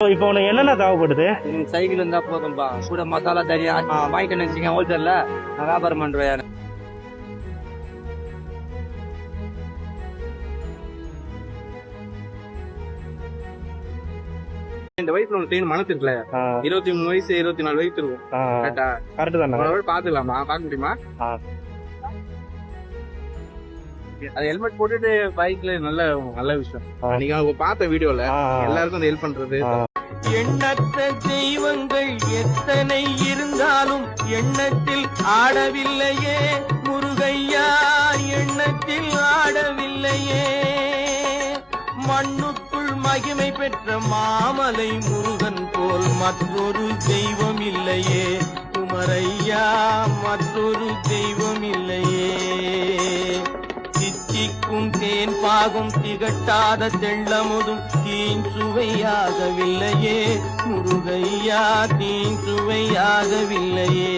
இப்போ உனக்கு என்னென்ன தேவைப்படுது? சைக்கிள் இருந்தா போதும்பா. கூட மசாலா தனியா வாங்கிட்டு நினைச்சீங்க ஹோல்சேல்ல நான் வியாபாரம் பண்றேன். இந்த வயசுல உனக்கு ட்ரெயின் மனசு இருக்குல்ல, 23 வயசு 24 வயசு இருக்கும். கரெக்ட் தானே? பாத்துக்கலாமா? பார்க்க முடியுமா? அது ஹெல்மெட் போட்டுட்டு பைக்ல நல்ல நல்ல விஷயம். நீங்க அவங்க பார்த்த வீடியோல எல்லாருக்கும் அந்த ஹெல்ப் பண்றது. எண்ணற்ற தெய்வங்கள் எத்தனை இருந்தாலும் எண்ணத்தில் ஆடவில்லையே முருகையா, எண்ணத்தில் ஆடவில்லையே. மண்ணுக்குள் மகிமை பெற்ற மாமலை முருகன் போல் மற்றொரு தெய்வம் இல்லையே குமரையா, மற்றொரு தெய்வம் இல்லையே. தித்திக்கும் தேன் பாகும் திகட்டாத தெள்ளமுதும் தீன் சுவையாகவில்லையே முருகையா, தீன் சுவையாகவில்லையே.